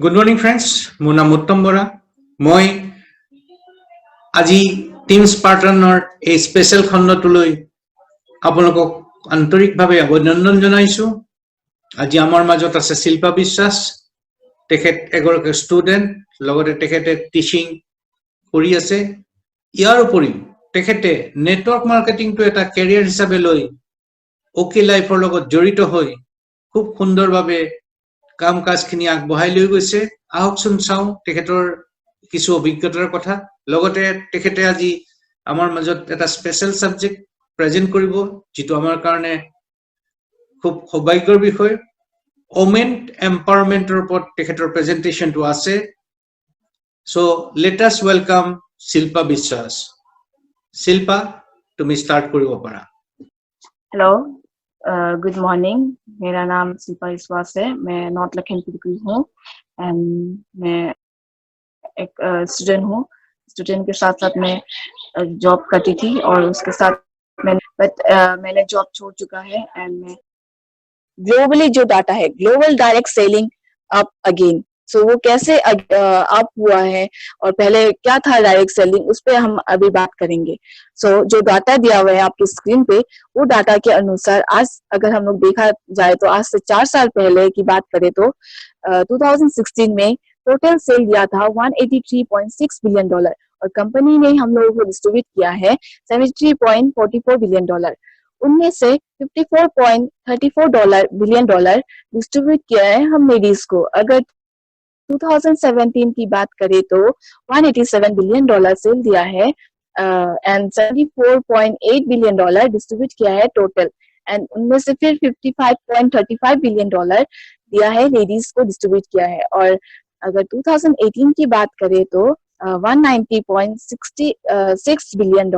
Good morning, friends. মোৰ নাম উত্তম বৰা। মই আজি টিম স্পাৰ্টানৰ এই স্পেচিয়েল খণ্ডটোলৈ আপোনালোকক আন্তৰিকভাৱে অভিনন্দন জনাইছো। আজি আমাৰ মাজত আছে শিল্পা বিশ্বাস। তেখেত এগৰাকী ষ্টুডেণ্ট, লগতে তেখেতে টিচিং কৰি আছে। ইয়াৰ উপৰিও তেখেতে নেটৱৰ্ক মাৰ্কেটিংটো এটা কেৰিয়াৰ হিচাপে লৈ অকে লাইফৰ লগত জড়িত হৈ খুব সুন্দৰভাৱে কাম কাজখিনি আগবঢ়াই লৈ গৈছে। আহকচোন চাওঁ তেখেতৰ কিছু অভিজ্ঞতাৰ কথা। লগতে তেখেতে আজি আমাৰ মাজত এটা স্পেচিয়েল সাবজেক্ট প্ৰেজেন্ট কৰিব, যেটো আমাৰ কাৰণে খুব সৌভাগ্যৰ বিষয়। ওমেন এম্পাৱাৰমেন্টৰ ওপৰত তেখেতৰ প্ৰেজেন্টেশনটো আছে। So let us welcome Shilpa বিশ্বাস। শিল্পা, তুমি স্টাर्ट কৰিব পাৰা। Hello, good morning. मेरा नाम शिल्पा विश्वास है। मैं नॉर्थ लखनपुर की हूँ एंड मैं एक स्टूडेंट हूँ। स्टूडेंट के साथ साथ मैं जॉब करती थी और उसके साथ मैंने जॉब छोड़ चुका है एंड मैं ग्लोबली जो डाटा है, global direct selling up again. So वो कैसे अप हुआ है और पहले क्या था डायरेक्ट सेलिंग, उस पर हम अभी बात करेंगे। सो जो डाटा दिया हुआ है आपकी स्क्रीन पे, वो डाटा के अनुसार आज अगर हम लोग देखा जाए तो आज से 4 साल पहले की बात करें तो 2016 में टोटल सेल दिया था $183.6 बिलियन और कंपनी ने हम लोगों को डिस्ट्रीब्यूट किया है $73.44 बिलियन। उनमें से $54.34 बिलियन डिस्ट्रीब्यूट किया है हम लेडीज को। अगर 2017 की बात करें तो $187 बिलियन सेल दिया है एंड $74.8 बिलियन डिस्ट्रीब्यूट किया है टोटल। एंड उनमें से फिर $55.35 बिलियन दिया है लेडीज को डिस्ट्रीब्यूट किया है। और अगर 2018 की बात करें तो $190.66 बिलियन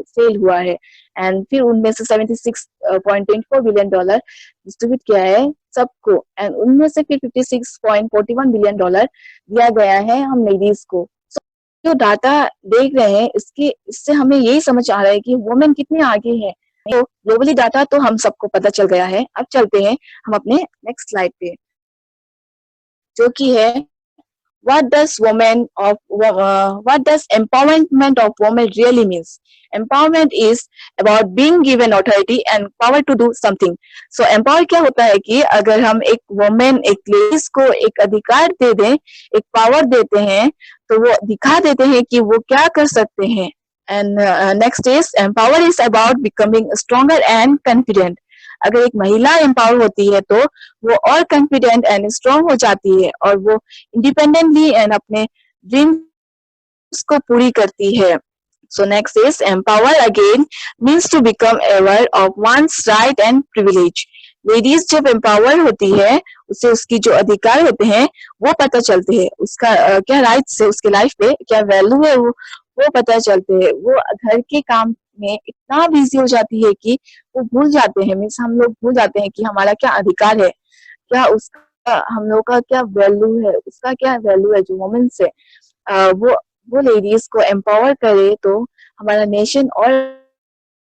सेल हुआ है एंड फिर उनमें से $76.24 बिलियन डिस्ट्रीब्यूट किया है सबको एंड उनमें से फिर $56.41 बिलियन दिया गया है हम लेडीज को। जो डाटा देख रहे हैं इससे हमें यही समझ आ रहा है कि वुमेन कितने आगे हैं। तो ग्लोबली डाटा तो हम सबको पता चल गया है। अब चलते हैं हम अपने नेक्स्ट स्लाइड पे, जो कि है what does empowerment of women really means? Empowerment is about being given authority and power to do something. So empower क्या होता है कि अगर हम एक woman, एक लेडीज को एक अधिकार दे दें, एक पावर देते हैं, तो वो दिखा देते हैं कि वो क्या कर सकते हैं। And next is empower is about becoming stronger and confident. अगर एक महिला एम्पावर होती है तो वो और कॉन्फिडेंट एंड स्ट्रॉन्ग हो जाती है और वो इंडिपेंडेंटली एंड अपने ड्रीम्स को पूरी करती है। So next is empower again means to become aware of one's right and privilege. Ladies जब एम्पावर होती है उसे उसकी जो अधिकार होते हैं वो पता चलते हैं, उसका क्या राइट्स है, उसके लाइफ पे क्या वैल्यू है वो पता चलते हैं। वो घर के काम में इतना बिजी हो जाती है कि वो भूल जाते हैं, मीन्स हम लोग भूल जाते हैं कि हमारा क्या अधिकार है, क्या उसका हम लोग का क्या वैल्यू है, उसका क्या वैल्यू है जो वुमेन से वो लेडीज को एम्पावर करे तो हमारा नेशन और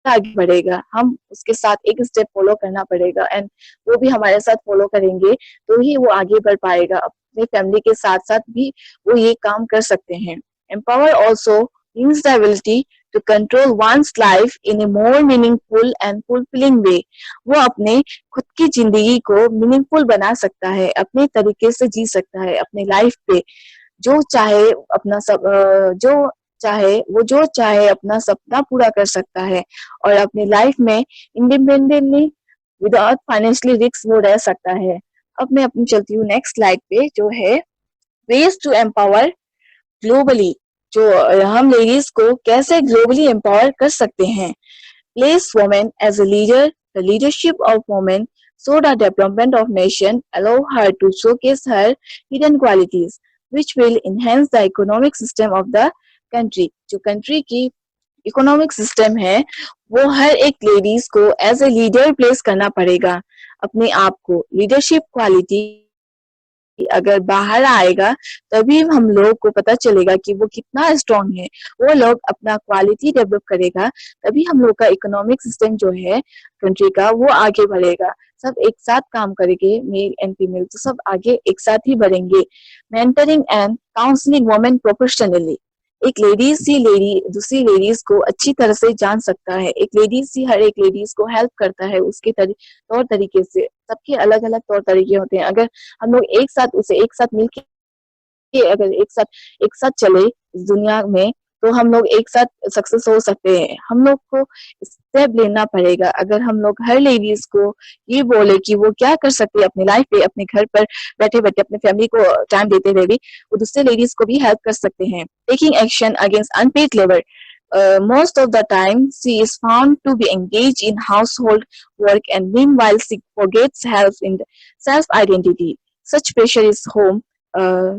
आगे बढ़ेगा। हम उसके साथ एक स्टेप फॉलो करना पड़ेगा एंड वो भी हमारे साथ फॉलो करेंगे तो ही वो आगे बढ़ पाएगा। अपने फैमिली के साथ साथ भी वो ये काम कर सकते हैं। Empower also means the ability to control one's life in a more meaningful and fulfilling way. वो अपने खुद की जिंदगी को मीनिंगफुल बना सकता है, अपने तरीके से जी सकता है अपने लाइफ पे। जो चाहे अपना सपना पूरा कर सकता है और अपनी लाइफ में इंडिपेंडेंटली विदाउट फाइनेंशियली रिस्क वो रह सकता है। अब मैं अपनी चलती हूँ नेक्स्ट स्लाइड पे, जो है वेज टू एम्पावर ग्लोबली। जो हम लेडीज को कैसे ग्लोबली एम्पावर कर सकते हैं। Place women as a leader, the leadership of women so the development of nation, allow her to showcase her hidden qualities which will enhance the economic system of the country. जो country की economic system है वो हर एक ladies को as a leader place करना पड़ेगा। अपने आप को लीडरशिप क्वालिटी अगर बाहर आएगा तभी हम लोग को पता चलेगा कि वो कितना स्ट्रांग है। वो लोग अपना क्वालिटी डेवलप करेगा तभी हम लोग का इकोनॉमिक सिस्टम जो है कंट्री का वो आगे बढ़ेगा। सब एक साथ काम करेंगे, मेल एंड फीमेल तो सब आगे एक साथ ही बढ़ेंगे। Mentoring and counselling women professionally. एक लेडीज ही दूसरी लेडीज को अच्छी तरह से जान सकता है। एक लेडीज ही हर एक लेडीज को हेल्प करता है उसके तौर तरीके से। सबके अलग अलग तौर तरीके होते हैं। अगर हम लोग एक साथ मिलके अगर एक साथ चले इस दुनिया में तो हम लोग एक साथ सक्सेस हो सकते हैं। हम लोग को स्टेप लेना पड़ेगा। अगर हम लोग हर लेडीज को ये बोले कि वो क्या कर सकती है अपनी लाइफ पे, अपने घर पर बैठे बैठे अपने फैमिली को टाइम देते हुए भी वो दूसरे लेडीज को भी हेल्प कर सकते हैं। Taking action against unpaid labour. Most of the time, she is found to be engaged in household work and meanwhile she forgets help in self-identity. Such pressure is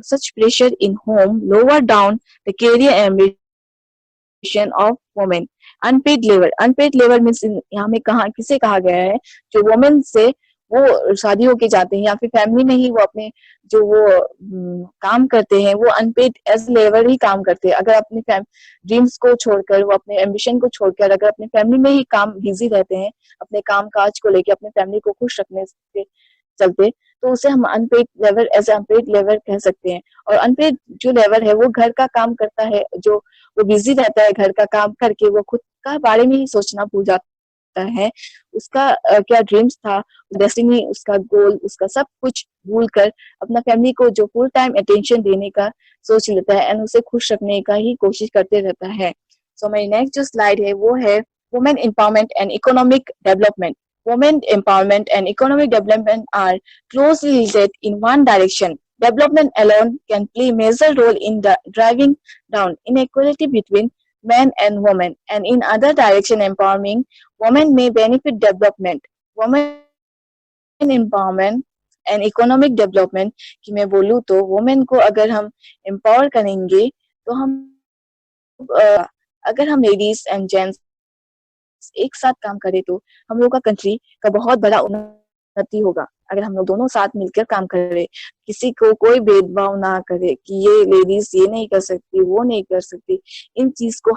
such pressure in home lower down the career ambition of women. Unpaid labor means यहाँ में किसे कहा गया है? जो women से वो शादी होके जाते हैं या फिर फैमिली में ही वो अपने जो वो काम करते हैं वो अनपेड एज लेबर ही काम करते हैं। अगर अपने ड्रीम्स को छोड़कर वो अपने एम्बिशन को छोड़कर अगर अपने फैमिली में ही काम बिजी रहते हैं अपने काम काज को लेके अपने फैमिली को खुश रखने के चलते तो उसे हम अनपेड लेबर कह सकते हैं। और अनपेड जो लेबर है वो घर का काम करता है, जो वो बिजी रहता है घर का काम करके, वो खुद का बारे में ही सोचना भूल जाता है। उसका क्या ड्रीम्स था, डेस्टिनी, उसका गोल, उसका सब कुछ भूल कर अपना फैमिली को जो फुल टाइम अटेंशन देने का सोच लेता है एंड उसे खुश रखने का ही कोशिश करते रहता है। सो मेरी नेक्स्ट जो स्लाइड है वो है women empowerment and economic development. Women empowerment and economic development are closely related in one direction. Development alone can play a major role in driving down inequality between men and women, and in other direction, empowering women may benefit development. Women empowerment and economic development कि मैं बोलूँ तो women को अगर हम empower करेंगे तो हम अगर हम ladies and gents एक साथ काम करें तो हम लोग का कंट्री का बहुत बड़ा उन्नति होगा। अगर हम लोग दोनों साथ मिलकर काम करें, किसी को कोई भेदभाव ना करे कि ये लेडीज ये नहीं कर सकती, वो नहीं कर सकती, इन चीज को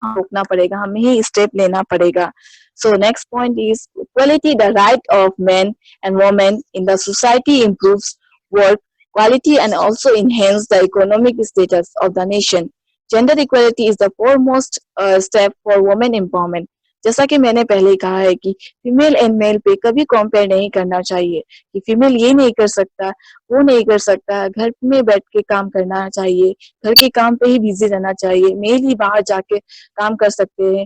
रोकना पड़ेगा, हमें ही स्टेप लेना पड़ेगा। So next point is equality, the right of men and women in the society improves work quality and also enhance the economic status of the nation. Gender equality is the foremost step for women empowerment. जैसा कि मैंने पहले कहा है कि female and mail पे कभी compare नहीं करना चाहिए कि फीमेल ये नहीं कर सकता, वो नहीं कर सकता, घर में बैठ के काम करना चाहिए, घर के काम पे ही बिजी रहना चाहिए, मेल ही बाहर जाके काम कर सकते हैं,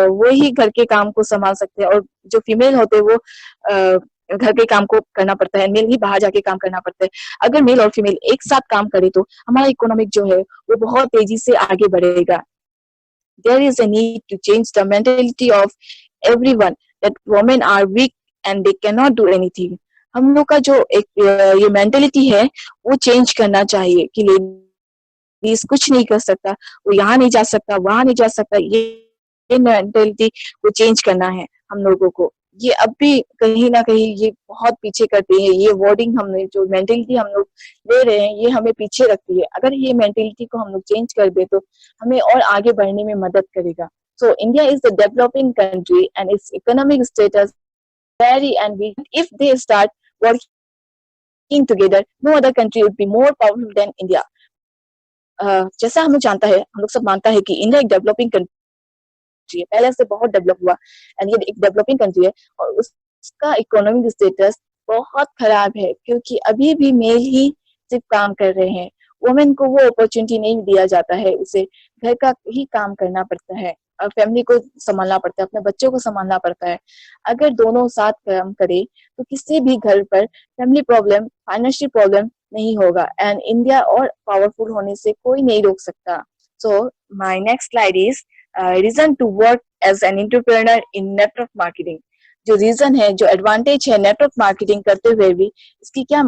वो ही घर के काम को संभाल सकते हैं और जो फीमेल होते हैं वो घर के काम को करना पड़ता है, मेल ही बाहर जाके काम करना पड़ता है। अगर मेल और फीमेल एक साथ काम करे तो हमारा इकोनॉमिक जो है वो बहुत तेजी से आगे बढ़ेगा। There is a need to change the mentality of everyone that women are weak and they cannot do anything. हम लोग का जो एक ये मेंटेलिटी है वो चेंज करना चाहिए कि लेडीज कुछ नहीं कर सकता, वो यहाँ नहीं जा सकता, वहां नहीं जा सकता, ये मेंटेलिटी को चेंज करना है हम लोगों को। ये अब भी कहीं ना कहीं ये बहुत पीछे करती है। ये वर्डिंग हमने जो मेंटेलिटी हम लोग ले रहे हैं ये हमें पीछे रखती है। अगर ये मेंटेलिटी को हम लोग चेंज कर दे तो हमें और आगे बढ़ने में मदद करेगा। So India is a developing country and its economic status vary and we, if they start working together, no other country would be more powerful than India. जैसा हम लोग जानता है, हम लोग सब मानता है कि इंडिया एक डेवलपिंग कंट्री है, पहले से बहुत डेवलप हुआ एंड ये एक डेवलपिंग कंट्री है और उसका इकोनॉमिक स्टेटस बहुत खराब है क्योंकि अभी भी मेल ही सिर्फ काम कर रहे हैं। वुमेन को वो अपॉर्चुनिटी नहीं दिया जाता है, उसे घर का ही काम करना पड़ता है और फैमिली को संभालना पड़ता है, अपने बच्चों को संभालना पड़ता है। अगर दोनों साथ काम करे तो किसी भी घर पर फैमिली प्रॉब्लम, फाइनेंशियल प्रॉब्लम नहीं होगा एंड इंडिया और पावरफुल होने से कोई नहीं रोक सकता। So my next slide is reason to work as an entrepreneur in network marketing. जो रीजन है, जो एडवांटेज है नेटवर्क मार्केटिंग करते हुए भी, इसकी क्या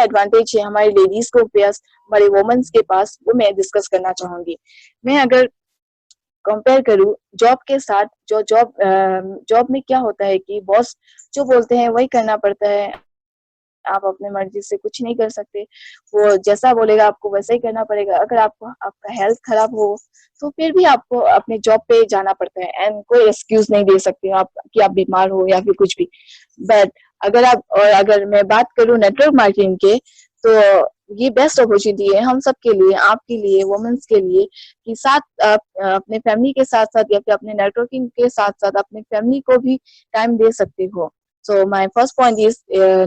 एडवांटेज है हमारी लेडीज को पास, हमारे वुमेन्स के पास, वो मैं डिस्कस करना चाहूंगी। मैं अगर कंपेयर करूं जॉब के साथ, जो जॉब में क्या होता है कि बॉस जो बोलते हैं वही करना पड़ता है आप अपने मर्जी से कुछ नहीं कर सकते। वो जैसा बोलेगा आपको वैसा ही करना पड़ेगा। अगर आपको आपका हेल्थ खराब हो तो फिर भी आपको अपने जॉब पे जाना पड़ता है एंड कोई एक्सक्यूज नहीं दे सकते आप कि आप बीमार हो या फिर कुछ भी। बट अगर मैं बात करूँ नेटवर्क मार्केटिंग के, तो ये बेस्ट अपॉर्चुनिटी है हम सबके लिए, आपके लिए, वुमेन्स के लिए, कि साथ आप अपने फैमिली के साथ-साथ या फिर अपने नेटवर्किंग के साथ-साथ अपने फैमिली को भी टाइम दे सकते हो। So my first point is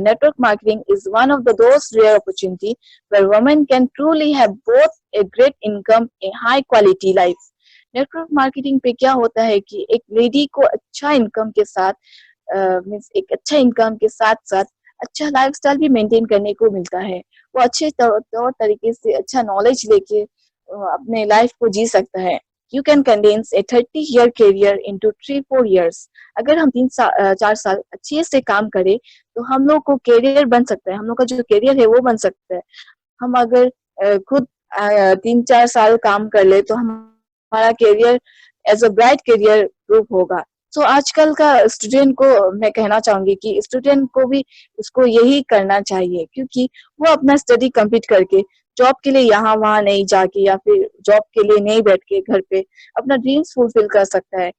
network marketing is one of those rare opportunity where women can truly have both a great income, a high quality life. Network marketing पे क्या होता है कि एक लेडी को अच्छा इनकम के साथ मीन्स एक अच्छा इनकम के साथ साथ अच्छा लाइफस्टाइल भी मेंटेन करने को मिलता है। वो अच्छे तौर तरीके से अच्छा नॉलेज लेके अपने लाइफ को जी सकता है। You can condense a 30-year career into 3-4 years। अगर हम 4 साल अच्छे से काम करें तो हम लोग को कैरियर बन सकता है, हम लोग का जो कैरियर है वो बन सकता है। हम अगर खुद 3-4 साल काम कर ले तो हमारा career as a bright career proof होगा। सो आजकल का स्टूडेंट को मैं कहना चाहूंगी कि स्टूडेंट को भी उसको यही करना चाहिए, क्योंकि वो अपना स्टडी कंप्लीट करके जॉब के लिए यहाँ वहाँ नहीं जाके या फिर जॉब के लिए नहीं बैठ के घर पे अपना ड्रीम्स फुलफिल कर सकता है।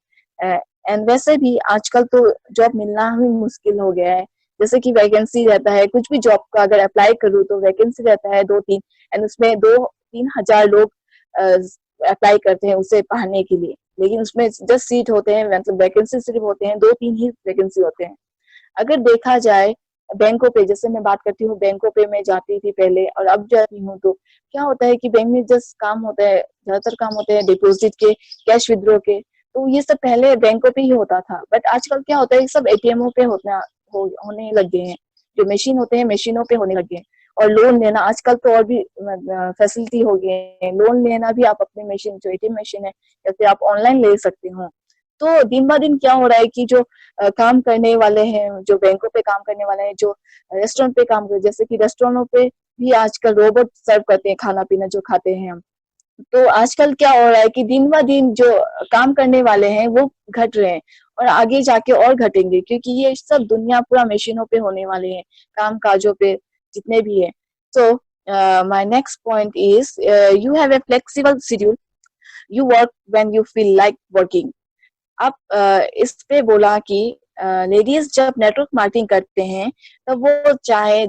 एंड वैसे भी आजकल तो जॉब मिलना ही मुश्किल हो गया है। जैसे कि वैकेंसी रहता है, कुछ भी जॉब का अगर अप्लाई करूँ तो वैकेंसी रहता है 2-3, एंड उसमें 2-3 हजार लोग अप्लाई करते हैं उसे पढ़ने के लिए, लेकिन उसमें जस्ट सीट होते हैं, मतलब वैकेंसी सिर्फ होते हैं 2-3 ही वैकेंसी होते हैं। अगर देखा जाए बैंकों पे, जैसे मैं बात करती हूँ बैंकों पे मैं जाती थी पहले और अब जाती हूँ, तो क्या होता है कि बैंक में जस्ट काम होता है, ज्यादातर काम होते हैं डिपॉजिट के, कैश विड्रॉ के। तो ये सब पहले बैंकों पे ही होता था, बट आजकल क्या होता है सब एटीएमओ पे होने लग गए हैं। जो मशीन होते हैं मशीनों पे होने लग गए हैं। और लोन लेना आजकल तो और भी फैसिलिटी हो गई है, लोन लेना भी आप अपने मशीन जो एटीएम मशीन है या फिर आप ऑनलाइन ले सकते हो। तो दिन ब दिन क्या हो रहा है कि जो काम करने वाले हैं, जो बैंकों पे काम करने वाले हैं, जो रेस्टोरेंट पे काम करते, जैसे कि रेस्टोरेंटों पे भी आजकल रोबोट सर्व करते हैं खाना पीना जो खाते हैं हम। तो आजकल क्या हो रहा है कि दिन ब दिन जो काम करने वाले हैं वो घट रहे हैं और आगे जाके और घटेंगे, क्योंकि ये सब दुनिया पूरा मशीनों पे होने वाले हैं, काम काजों पे जितने भी है। सो my next point is you have a flexible schedule, you work when you feel like working. आप इस पे बोला कि लेडीज जब नेटवर्क मार्केटिंग करते हैं तब वो चाहे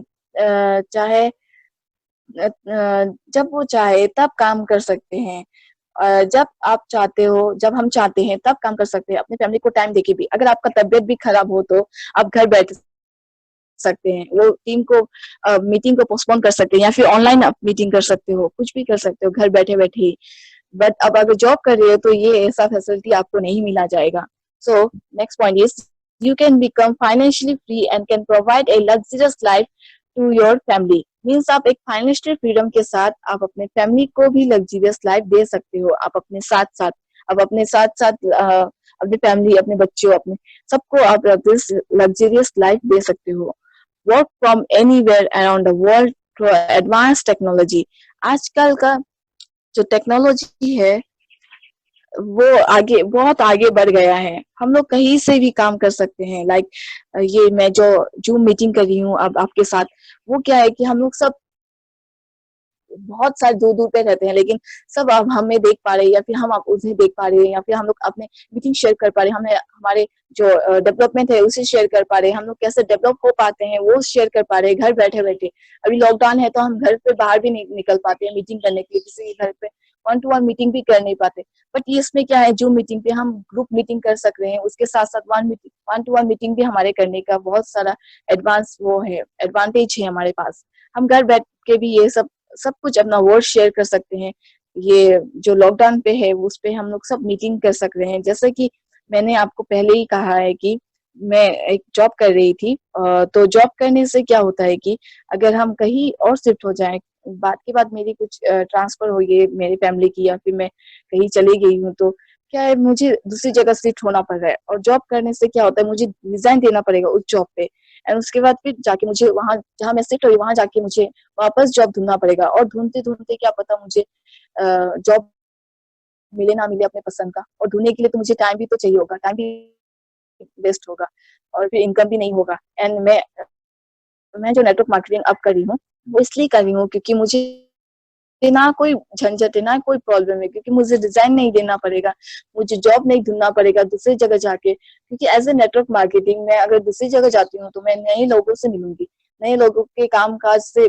जब वो चाहे तब काम कर सकते हैं। जब आप चाहते हो, जब हम चाहते हैं तब काम कर सकते हैं, अपनी फैमिली को टाइम देके भी। अगर आपका तबीयत भी खराब हो तो आप घर बैठ सकते हैं, वो टीम को मीटिंग को पोस्टपोन कर सकते हैं या फिर ऑनलाइन आप मीटिंग कर सकते हो, कुछ भी कर सकते हो घर बैठे बैठे ही। बट अब अगर जॉब कर रहे हो तो ये ऐसा फैसिलिटी आपको नहीं मिला जाएगा। So next point is you can become financially free and can provide a luxurious life to your family. Means आप एक फाइनेंशियल फ्रीडम के साथ आप अपने फैमिली को भी लग्जरियस लाइफ दे सकते हो। आप अपने साथ साथ अपने फैमिली, अपने बच्चों, अपने सबको आप लग्जरियस लाइफ दे सकते हो। Work from anywhere around the world through advance technology. आजकल का जो टेक्नोलॉजी है वो आगे बहुत आगे बढ़ गया है, हम लोग कहीं से भी काम कर सकते हैं। लाइक ये मैं जो जूम मीटिंग कर रही हूँ अब आपके साथ, वो क्या है कि हम लोग सब बहुत सारे दूर दूर पे रहते हैं, लेकिन सब अब हमें देख पा रहे हैं या फिर हम आप उन्हें देख पा रहे हैं, या फिर हम लोग अपने मीटिंग शेयर कर पा रहे हैं, हमें हमारे जो डेवलपमेंट है उसे शेयर कर पा रहे हैं, हम लोग कैसे डेवलप हो पाते हैं वो शेयर कर पा रहे हैं घर बैठे बैठे। अभी लॉकडाउन है तो हम घर पे बाहर भी नहीं निकल पाते हैं मीटिंग करने के लिए, किसी के घर पे 1-to-1 मीटिंग भी कर नहीं पाते। बट ये इसमें क्या है, जूम मीटिंग पे हम ग्रुप मीटिंग कर सक रहे हैं, उसके साथ साथ 1-to-1 मीटिंग भी हमारे करने का बहुत सारा एडवांस वो है, एडवांटेज है हमारे पास। हम घर बैठ के भी ये सब सब कुछ अपना वर्ड शेयर कर सकते हैं। ये जो लॉकडाउन पे है उस पे हम लोग सब मीटिंग कर सक रहे हैं। जैसे कि मैंने आपको पहले ही कहा है कि मैं एक जॉब कर रही थी, तो जॉब करने से क्या होता है कि अगर हम कहीं और शिफ्ट हो जाए, बात के बाद मेरी कुछ ट्रांसफर हो गई मेरी फैमिली की, या फिर मैं कहीं चली गई हूँ, तो क्या है मुझे दूसरी जगह शिफ्ट होना पड़ रहा है। और जॉब करने से क्या होता है मुझे रिजाइन देना पड़ेगा उस जॉब पे, एंड उसके बाद फिर जाके मुझे वहां जहाँ मैं शिफ्ट हुई वहां जाके मुझे वापस जॉब ढूंढना पड़ेगा। और ढूंढते ढूंढते क्या पता मुझे जॉब मिले ना मिले अपने पसंद का, और ढूंढने के लिए तो मुझे टाइम भी तो चाहिए होगा, टाइम भी वेस्ट होगा और फिर इनकम भी नहीं होगा। एंड मैं मैं जो नेटवर्क मार्केटिंग अब कर रही हूँ वो इसलिए कर रही हूँ क्योंकि मुझे ना कोई झंझट है ना कोई प्रॉब्लम है, क्योंकि मुझे रिजाइन नहीं देना पड़ेगा, मुझे जॉब नहीं ढूंढना पड़ेगा दूसरी जगह जाके, क्योंकि एज ए नेटवर्क मार्केटिंग में अगर दूसरी जगह जाती हूँ तो मैं नए लोगों से मिलूंगी, नए लोगों के काम काज से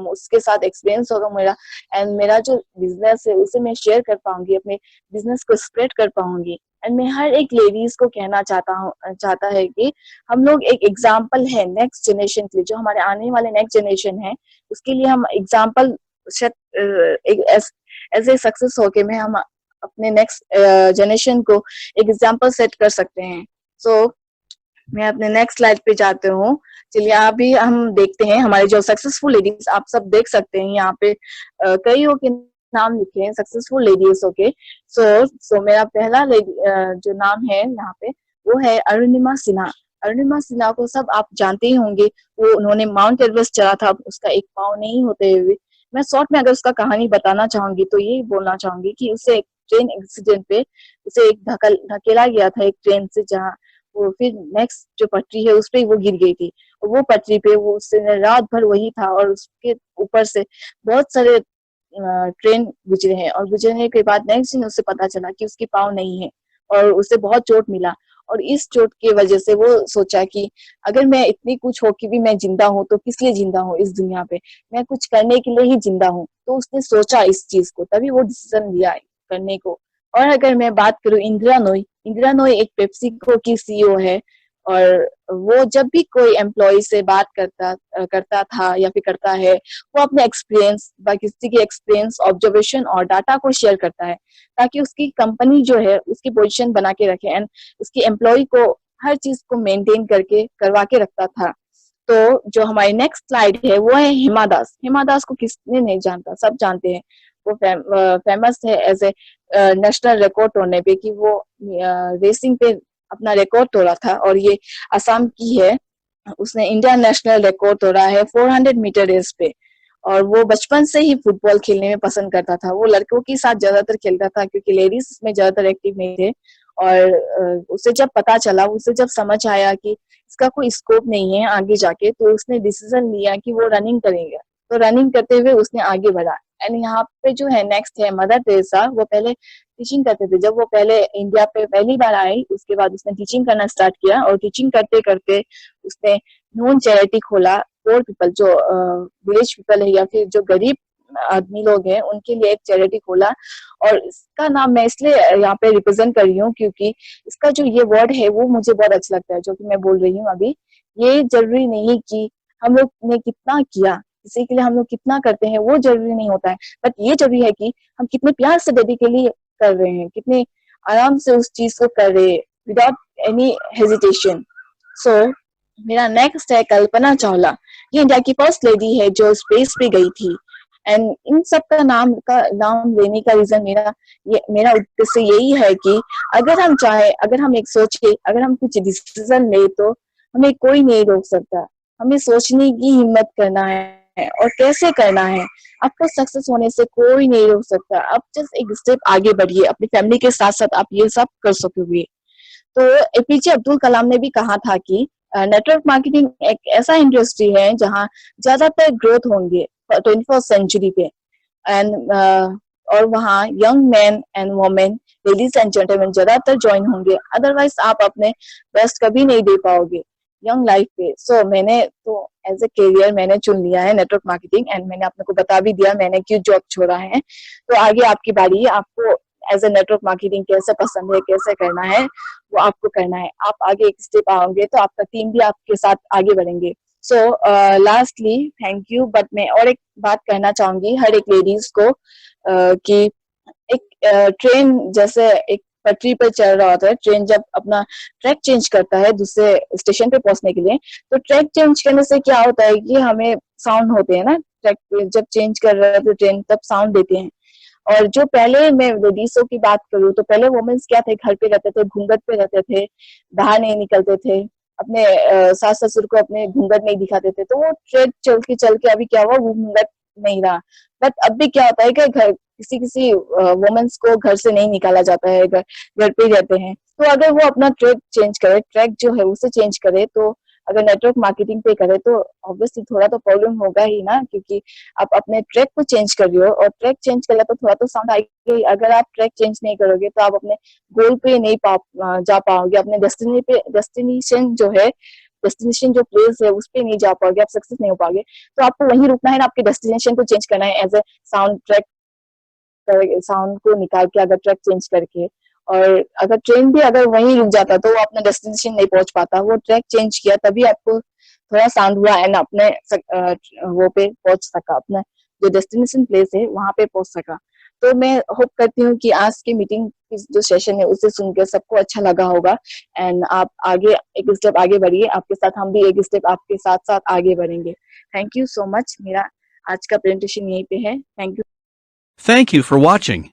उसके साथ एक्सपीरियंस होगा मेरा, एंड मेरा जो बिजनेस है उसे मैं शेयर कर पाऊंगी, अपने बिजनेस को स्प्रेड कर पाऊंगी। एंड मैं हर एक लेडीज को कहना चाहता है कि हम लोग एक एग्जाम्पल है नेक्स्ट जनरेशन के लिए, जो हमारे आने वाले नेक्स्ट जनरेशन है उसके लिए हम एग्जाम्पल एज ए सक्सेस होके में हम अपने नेक्स्ट जनरेशन को एक एग्जाम्पल सेट कर सकते हैं। सो मैं अपने नेक्स्ट स्लाइड पे जाते हूँ। चलिए अभी हम देखते हैं हमारे जो सक्सेसफुल लेडीज, आप सब देख सकते हैं यहाँ पे कई के नाम लिखे हैं सक्सेसफुल लेडीज के। सो मेरा पहला जो नाम है यहाँ पे वो है अरुणिमा सिन्हा। अरुणिमा सिन्हा को सब आप जानते ही होंगे, वो उन्होंने माउंट एवरेस्ट चढ़ा था उसका एक पाँव नहीं होते हुए। मैं शॉर्ट में अगर उसका कहानी बताना चाहूंगी तो ये बोलना चाहूंगी कि उसे एक ट्रेन एक्सीडेंट पे उसे एक धकेला गया था एक ट्रेन से, जहाँ वो फिर नेक्स्ट जो पटरी है उस पर वो गिर गई थी, और वो पटरी पे वो उसने रात भर वही था, और उसके ऊपर से बहुत सारे ट्रेन गुजरे हैं, और गुजरने के बाद नेक्स्ट दिन उसे पता चला कि उसकी पाँव नहीं है और उसे बहुत चोट मिला। और इस चोट की वजह से वो सोचा कि अगर मैं इतनी कुछ हो कि भी मैं जिंदा हूँ तो किस लिए जिंदा हूँ इस दुनिया पे, मैं कुछ करने के लिए ही जिंदा हूँ। तो उसने सोचा इस चीज को, तभी वो डिसीजन लिया करने को। और अगर मैं बात करूँ इंदिरा नोई एक पेप्सिको की सीईओ है, और वो जब भी कोई एम्प्लॉय से बात करता था या फिर करता है, वो अपने एक्सपीरियंस किसी की एक्सपीरियंस ऑब्जर्वेशन और डाटा को शेयर करता है, ताकि उसकी कंपनी जो है उसकी पोजीशन बना के रखे, एंड उसकी एम्प्लॉय को हर चीज को मेंटेन करके करवा के रखता था। तो जो हमारी नेक्स्ट स्लाइड है वो है हिमा दास। हिमा दास को किसने नहीं जानता, सब जानते हैं। वो फेमस है एज ए नेशनल रिकॉर्ड तोड़ने पे, कि वो रेसिंग पे अपना रिकॉर्ड तोड़ा था, और ये असम की है। उसने इंडिया नेशनल रिकॉर्ड तोड़ा है 400 मीटर रेस पे। और वो बचपन से ही फुटबॉल खेलने में पसंद करता था, वो लड़कों के साथ ज्यादातर खेलता था क्योंकि लेडीज में ज्यादातर एक्टिव नहीं थे। और उसे जब पता चला, उसे जब समझ आया कि इसका कोई स्कोप नहीं है आगे जाके, तो उसने डिसीजन लिया कि वो रनिंग करेगा। तो रनिंग करते हुए उसने आगे बढ़ा। एंड यहाँ पे जो है नेक्स्ट है मदर टेरेसा। वो पहले टीचिंग करते थे, जब वो पहले इंडिया पे पहली बार आई उसके बाद उसने टीचिंग करना स्टार्ट किया, और टीचिंग करते करते उसने नून चैरिटी खोला। पोर पीपल, जो विलेज पीपल है या फिर जो गरीब आदमी लोग हैं, उनके लिए एक चैरिटी खोला। और इसका नाम मैं इसलिए यहाँ पे रिप्रेजेंट कर रही हूँ क्योंकि इसका जो ये वर्ड है वो मुझे बहुत अच्छा लगता है, जो कि मैं बोल रही हूँ अभी। ये जरूरी नहीं कि हम लोग ने कितना किया, किसी के लिए हम लोग कितना करते हैं वो जरूरी नहीं होता है, बट ये जरूरी है कि हम कितने प्यार से डेडिकेटली कर रहे हैं, कितने आराम से उस चीज को कर रहे हैं विदाउट एनी हेजिटेशन। सो मेरा नेक्स्ट है कल्पना चावला। ये इंडिया की फर्स्ट लेडी है जो स्पेस पे गई थी। एंड इन सब का नाम लेने का रीजन मेरा उद्देश्य यही है कि अगर हम चाहे, अगर हम एक सोचे, अगर हम कुछ डिसीजन ले तो हमें कोई नहीं रोक सकता। हमें सोचने की हिम्मत करना है और कैसे करना है। आपको सक्सेस होने से कोई नहीं रोक सकता। आप जस्ट एक स्टेप आगे बढ़िए, अपनी फैमिली के साथ साथ आप ये सब कर सकोगे। तो एपीजे अब्दुल कलाम ने भी कहा था कि नेटवर्क मार्केटिंग एक ऐसा इंडस्ट्री है जहाँ ज्यादातर ग्रोथ होंगे 21st सेंचुरी पे। एंड और वहाँ young man and women, ladies and gentleman ज्यादातर ज्वाइन होंगे, अदरवाइज आप अपने बेस्ट कभी नहीं दे पाओगे यंग लाइफ पे। सो मैंने तो एज ए करियर मैंने चुन लिया है नेटवर्क मार्केटिंग, एंड मैंने आपने को बता भी दिया मैंने क्यों जॉब छोड़ा है। तो आगे आपकी बारी है, आपको एज ए नेटवर्क मार्केटिंग कैसे पसंद है, कैसे करना है, वो आपको करना है। आप आगे एक स्टेप आओगे तो आपका टीम भी आपके साथ आगे बढ़ेंगे। सो लास्टली थैंक यू, बट मैं और एक बात कहना चाहूंगी हर एक लेडीज को कि एक ट्रेन जैसे एक पटरी पर चल रहा होता है, ट्रेन जब अपना ट्रैक चेंज करता है दूसरे स्टेशन पे पहुंचने के लिए, तो ट्रैक चेंज करने से क्या होता है कि हमें साउंड होते हैं ना, ट्रैक जब चेंज कर रहे हैं तो ट्रेन तब साउंड देते हैं। और जो पहले मैं लेडीजों की बात करूँ तो पहले वुमेन्स क्या थे, घर पे रहते थे, घूंघट पे रहते थे, बाहर नहीं निकलते थे, अपने सास ससुर को अपने घूंघट नहीं दिखाते थे। तो वो ट्रेड चल के अभी क्या हुआ, वो घूंघट नहीं रहा। बट अब भी क्या होता है कि घर किसी वुमेन्स को घर से नहीं निकाला जाता है, घर पे ही रहते हैं। तो अगर वो अपना ट्रैक चेंज करे, ट्रैक जो है उसे चेंज करे, तो अगर नेटवर्क मार्केटिंग पे करें तो ऑब्वियसली थोड़ा तो प्रॉब्लम होगा ही ना, क्योंकि आप अपने ट्रैक को चेंज कर रहे हो और ट्रैक चेंज कर तो थोड़ा तो साउंड आएगा ही। अगर आप ट्रैक चेंज नहीं करोगे तो आप अपने गोल पे नहीं जा पाओगे, अपने डेस्टिनेशन जो प्लेस है उस पे नहीं जा पाओगे, आप सक्सेस नहीं हो पाओगे। तो आपको वहीं रुकना है ना, आपके डेस्टिनेशन को चेंज करना है as a sound track, sound को निकाल के अगर ट्रैक चेंज करके। और अगर ट्रेन भी अगर वहीं रुक जाता तो वो अपने डेस्टिनेशन नहीं पहुंच पाता, वो ट्रैक चेंज किया तभी आपको थोड़ा साउंड हुआ एंड अपने वो पे पहुंच सका, अपना जो डेस्टिनेशन प्लेस है वहां पे पहुंच सका। तो मैं होप करती हूँ कि आज की मीटिंग जो सेशन है उसे सुनकर सबको अच्छा लगा होगा एंड आप आगे एक स्टेप आगे बढ़िए, आपके साथ हम भी एक स्टेप आपके साथ साथ आगे बढ़ेंगे। Thank you so much. मेरा आज का प्रेजेंटेशन यहीं पे है। Thank you. Thank you for watching.